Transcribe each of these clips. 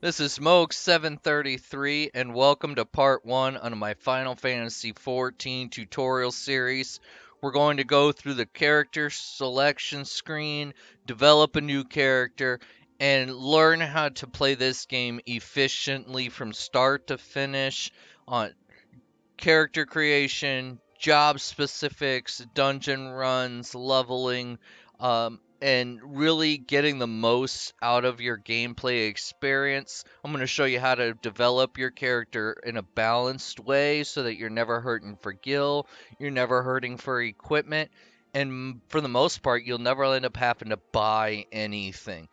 This is Moog733 and welcome to part 1 of my Final Fantasy XIV tutorial series. We're going to go through the character selection screen, develop a new character, and learn how to play this game efficiently from start to finish on character creation, job specifics, dungeon runs, leveling, and really getting the most out of your gameplay experience. I'm going to show you how to develop your character in a balanced way so that you're never hurting for gil, you're never hurting for equipment, and for the most part, you'll never end up having to buy anything.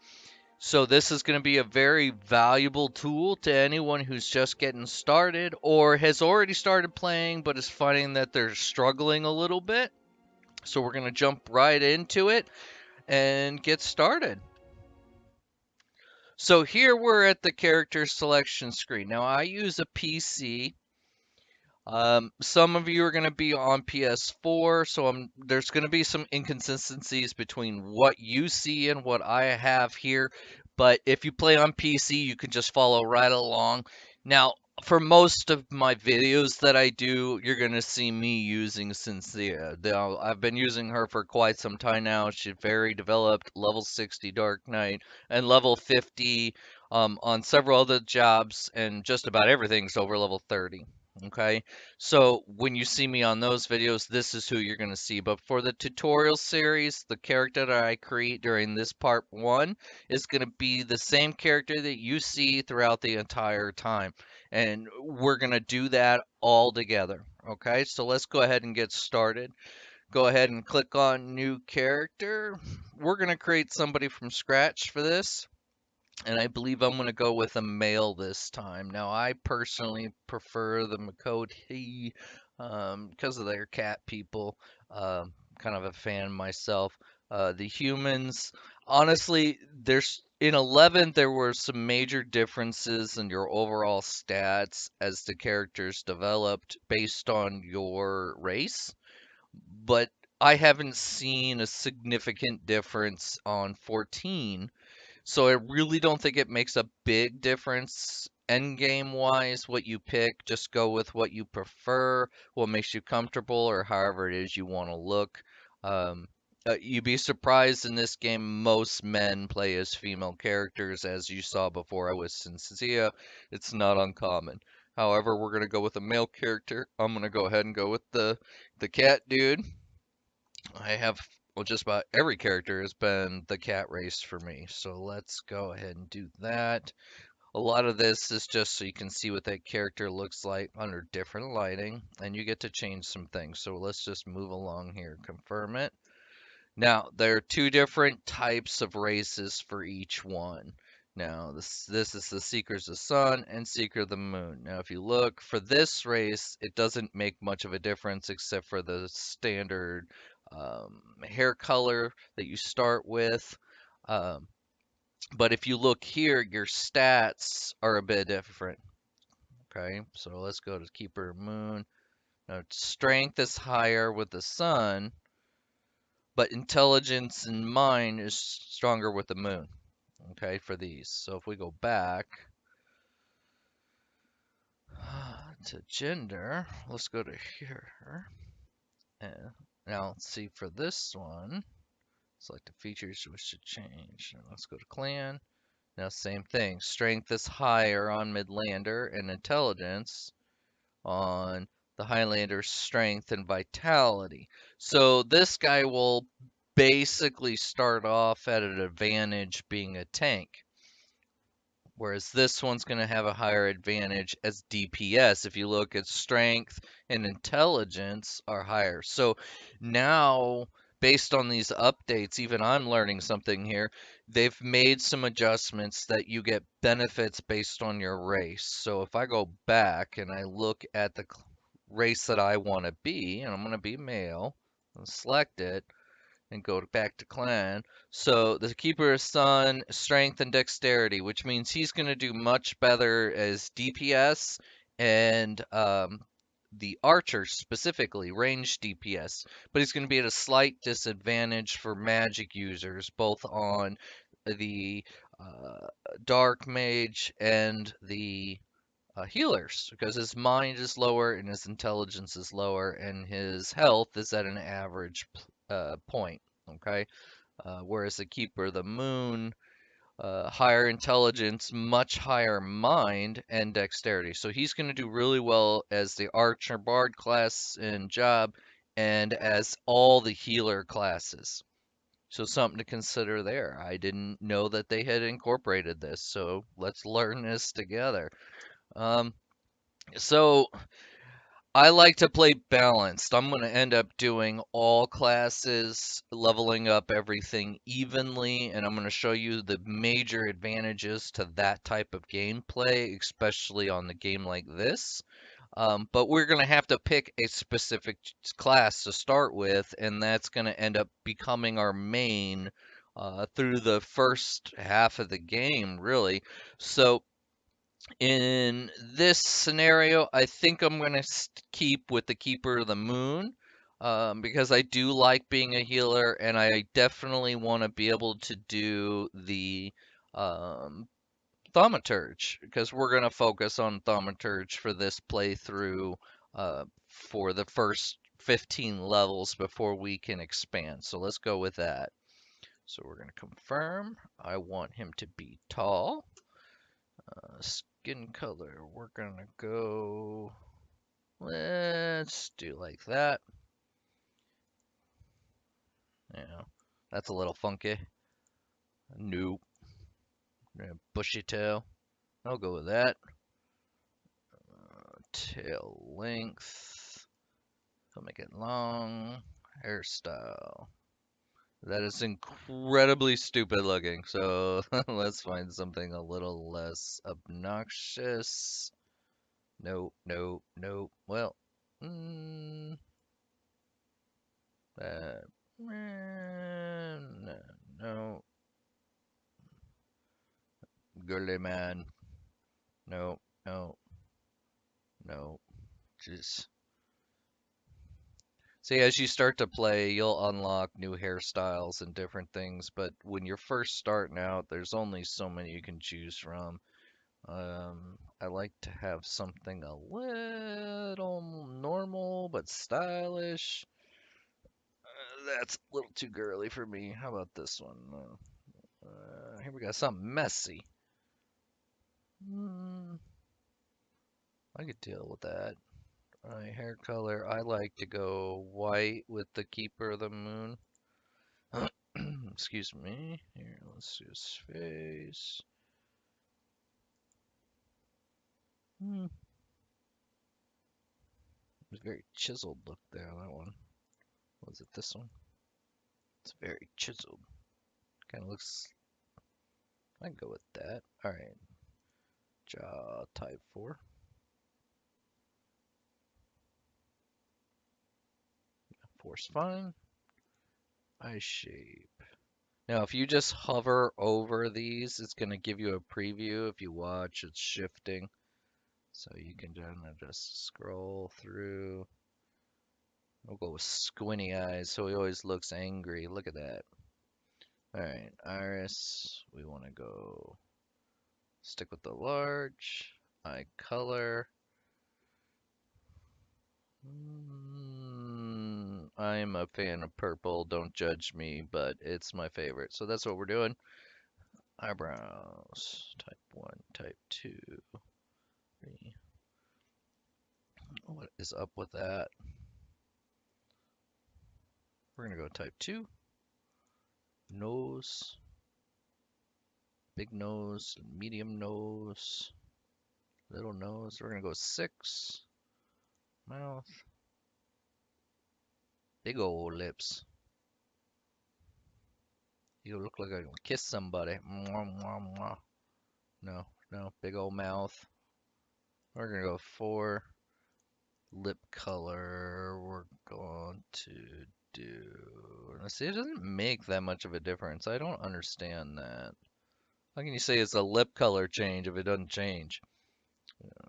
So this is going to be a very valuable tool to anyone who's just getting started or has already started playing but is finding that they're struggling a little bit. So we're going to jump right into it and get started. So here we're at the character selection screen. Now I use a PC. Some of you are going to be on PS4, so there's going to be some inconsistencies between what you see and what I have here. But if you play on PC, you can just follow right along. Now, for most of my videos that I do, you're going to see me using Cynthia. Now, I've been using her for quite some time now. She's very developed, level 60 Dark Knight, and level 50 on several other jobs, and just about everything's over level 30. Okay, so when you see me on those videos, this is who you're going to see. But for the tutorial series, the character that I create during this part 1 is going to be the same character that you see throughout the entire time. And we're going to do that all together. Okay, so let's go ahead and get started. Go ahead and click on new character. We're going to create somebody from scratch for this. And I believe I'm going to go with a male this time. Now, I personally prefer the Makoti because of their cat people. Kind of a fan myself. The humans, honestly, there's in 11 there were some major differences in your overall stats as the characters developed based on your race, but I haven't seen a significant difference on 14, so I really don't think it makes a big difference end game wise what you pick. Just go with what you prefer, what makes you comfortable, or however it is you want to look. Um, you'd be surprised in this game, most men play as female characters, as you saw before I was Cynthia. It's not uncommon. However, we're gonna go with a male character. I'm gonna go ahead and go with the cat dude. I have, well, just about every character has been the cat race for me. So let's go ahead and do that. A lot of this is just so you can see what that character looks like under different lighting, and you get to change some things. So let's just move along here, confirm it. Now, there are two different types of races for each one. Now, this is the Seekers of the Sun and Seeker of the Moon. Now, if you look for this race, it doesn't make much of a difference except for the standard hair color that you start with. Um, but if you look here, your stats are a bit different. Okay, so let's go to Keeper Moon. Now, strength is higher with the Sun, but intelligence and mind is stronger with the moon. Okay, for these. So if we go back to gender, let's go to here. And now let's see for this one. Select the features which should change. Now let's go to clan. Now same thing. Strength is higher on Midlander and intelligence on the Highlander's strength and vitality. So this guy will basically start off at an advantage being a tank, whereas this one's going to have a higher advantage as DPS. If you look at strength and intelligence are higher. So now, based on these updates, even I'm learning something here. They've made some adjustments that you get benefits based on your race. So if I go back and I look at the race that I want to be, and I'm going to be male, and select it, and go back to clan. So the Keeper of Sun, strength and dexterity, which means he's going to do much better as DPS and the archer specifically, range DPS. But he's going to be at a slight disadvantage for magic users, both on the uh, dark mage and the healers, because his mind is lower and his intelligence is lower and his health is at an average point. Okay, whereas the keeper of the moon, higher intelligence, much higher mind, and dexterity. So he's going to do really well as the archer bard class and job, and as all the healer classes. So something to consider there. I didn't know that they had incorporated this, so let's learn this together. Um, so I like to play balanced. I'm going to end up doing all classes, leveling up everything evenly, and I'm going to show you the major advantages to that type of gameplay, especially on the game like this. But we're going to have to pick a specific class to start with, and that's going to end up becoming our main through the first half of the game, really. So in this scenario, I think I'm going to keep with the Keeper of the Moon, because I do like being a healer, and I definitely want to be able to do the um, Thaumaturge, because we're going to focus on Thaumaturge for this playthrough for the first 15 levels before we can expand. So let's go with that. So we're going to confirm. I want him to be tall. Skin color, we're gonna go, let's do like that. Yeah, that's a little funky. Nope. Bushy tail. I'll go with that. Tail length. I'll make it long. Hairstyle. That is incredibly stupid looking, so let's find something a little less obnoxious. Nope, nope, nope. Well, Uh, no, no, girly man. No, no, no. Just see, as you start to play, you'll unlock new hairstyles and different things. But when you're first starting out, there's only so many you can choose from. I like to have something a little normal but stylish. That's a little too girly for me. How about this one? Here we got something messy. Hmm, I could deal with that. My hair color, I like to go white with the Keeper of the Moon. Excuse me. Here, let's do his face. Hmm. It's very chiseled look there, that one. Was it this one? It's very chiseled. Kind of looks, I can go with that. Alright. Jaw type 4. Force fine. Eye shape. Now, if you just hover over these, it's going to give you a preview. If you watch, it's shifting. So you can just scroll through. We'll go with squinty eyes, so he always looks angry. Look at that. Alright, iris. We want to go stick with the large. Eye color. I'm a fan of purple. Don't judge me, but it's my favorite. So that's what we're doing. Eyebrows. Type 1, type 2. 3. What is up with that? We're going to go type 2. Nose. Big nose, medium nose, little nose. We're going to go 6. Mouth. Big old lips. You look like I can kiss somebody. Mwah, mwah, mwah. No, no. Big old mouth. We're going to go 4. Lip color. We're going to do... Let's see, it doesn't make that much of a difference. I don't understand that. How can you say it's a lip color change if it doesn't change?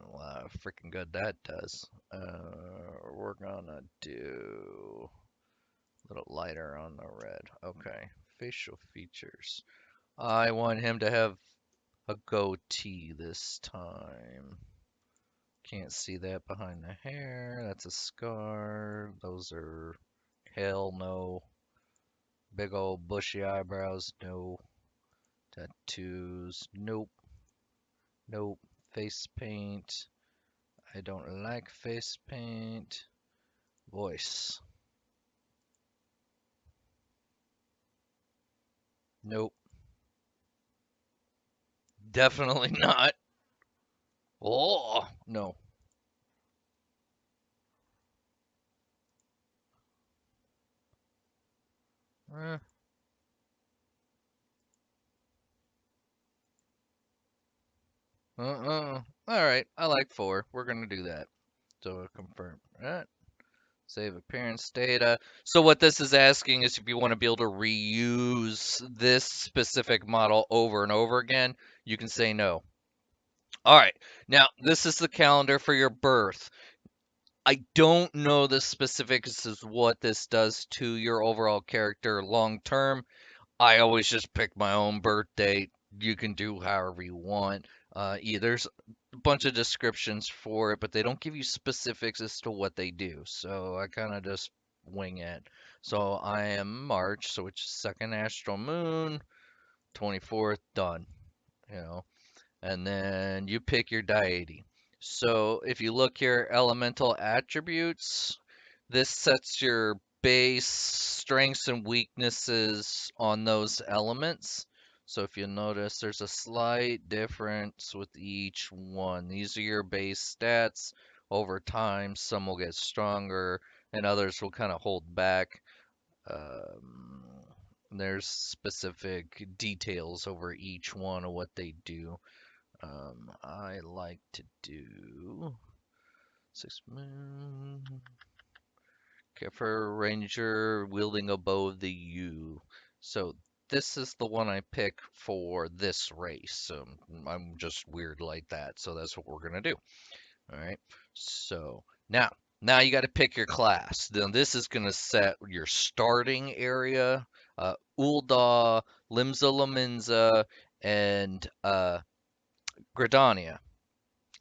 Wow, freaking good that does. We're gonna do a little lighter on the red. Okay, facial features. I want him to have a goatee this time. Can't see that behind the hair. That's a scar. Those are hell no. Big old bushy eyebrows. No. Tattoos. Nope. Nope. Face paint. I don't like face paint. Voice. Nope. Definitely not. Oh, no. Eh, All right. I like 4. We're going to do that. So confirm. Right. Save appearance data. So what this is asking is if you want to be able to reuse this specific model over and over again, you can say no. All right. Now, this is the calendar for your birth. I don't know the specifics as what this does to your overall character long term. I always just pick my own birth date. You can do however you want. There's a bunch of descriptions for it, but they don't give you specifics as to what they do. So I kind of just wing it. So I am March, so it's second astral moon, 24th, done. You know, and then you pick your deity. So if you look here, elemental attributes, this sets your base strengths and weaknesses on those elements. So if you notice, there's a slight difference with each one. These are your base stats. Over time, some will get stronger and others will kind of hold back. Um, there's specific details over each one of what they do. I like to do 6 moon. For ranger wielding a bow of the U. So this is the one I pick for this race. I'm just weird like that, so that's what we're gonna do. All right. So now you got to pick your class. Then this is gonna set your starting area. Ulda, Limsa Laminza, and Gridania.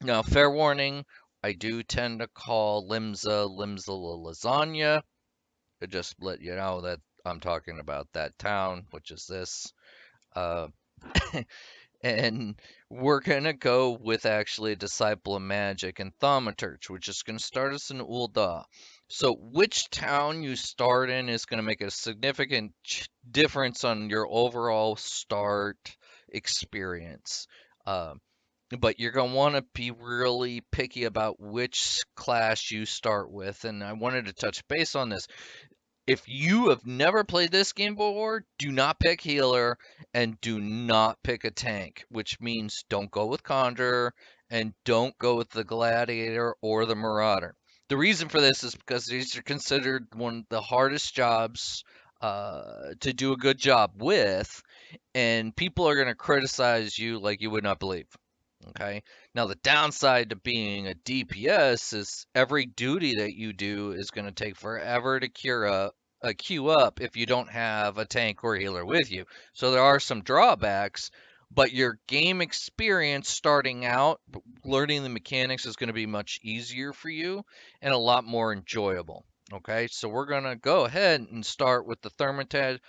Now, fair warning, I do tend to call Limsa lasagna. To just let you know that I'm talking about that town, which is this. Uh, and we're gonna go with actually a Disciple of Magic and Thaumaturge, which is gonna start us in Ul'dah. So which town you start in is gonna make a significant difference on your overall start experience. Um, but you're going to want to be really picky about which class you start with. And I wanted to touch base on this. If you have never played this game before, do not pick healer and do not pick a tank, which means don't go with Conjurer and don't go with the Gladiator or the Marauder. The reason for this is because these are considered one of the hardest jobs to do a good job with, and people are going to criticize you like you would not believe. Okay. Now, the downside to being a DPS is every duty that you do is going to take forever to queue up if you don't have a tank or healer with you. So there are some drawbacks, but your game experience starting out, learning the mechanics is going to be much easier for you and a lot more enjoyable. Okay, so we're gonna go ahead and start with the Thermitarge,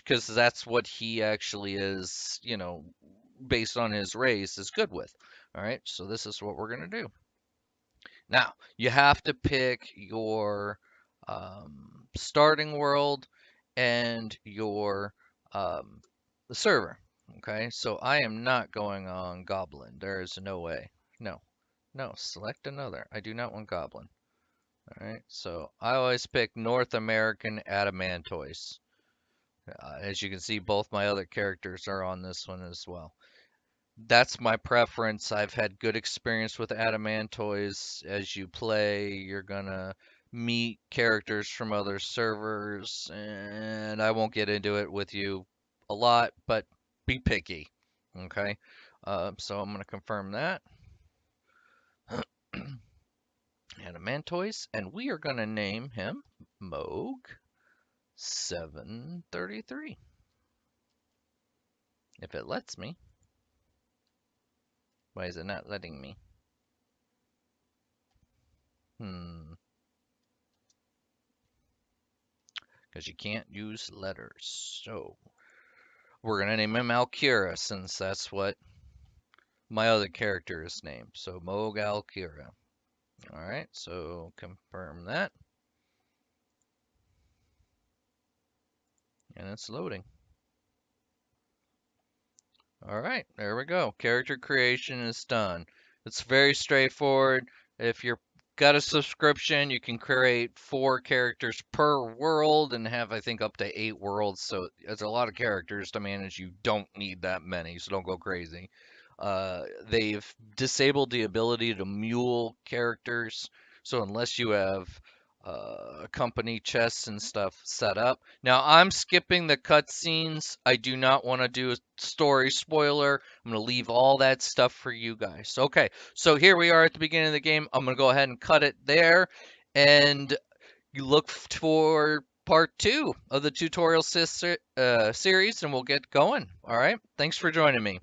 because that's what he actually is, based on his race, is good with. All right, so this is what we're gonna do. Now, you have to pick your starting world and your um, server. Okay, so I am not going on Goblin. There is no way. No, no, select another. I do not want Goblin. All right, so I always pick North American Adamantoise. As you can see, both my other characters are on this one as well. That's my preference. I've had good experience with Adamantoise. As you play, you're gonna meet characters from other servers, and I won't get into it with you a lot, but be picky. Okay, so I'm gonna confirm that. Adamantoise, and we are gonna name him Moog 733. If it lets me. Why is it not letting me? Because you can't use letters. So we're going to name him Alkira since that's what my other character is named. So Moog Alkira. All right, so confirm that. And it's loading. All right, there we go. Character creation is done. It's very straightforward. If you've got a subscription, you can create 4 characters per world and have, I think, up to 8 worlds. So it's a lot of characters to manage. You don't need that many, so don't go crazy. They've disabled the ability to mule characters. So unless you have company chests and stuff set up. Now I'm skipping the cutscenes. I do not want to do a story spoiler. I'm going to leave all that stuff for you guys. Okay, so here we are at the beginning of the game. I'm going to go ahead and cut it there, and you look for part 2 of the tutorial series, and we'll get going. All right, thanks for joining me.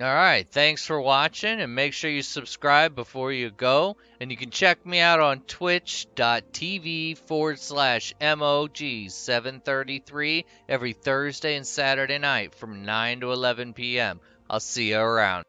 All right, thanks for watching, and make sure you subscribe before you go. And you can check me out on twitch.tv/MOG733 every Thursday and Saturday night from 9 to 11 p.m. I'll see you around.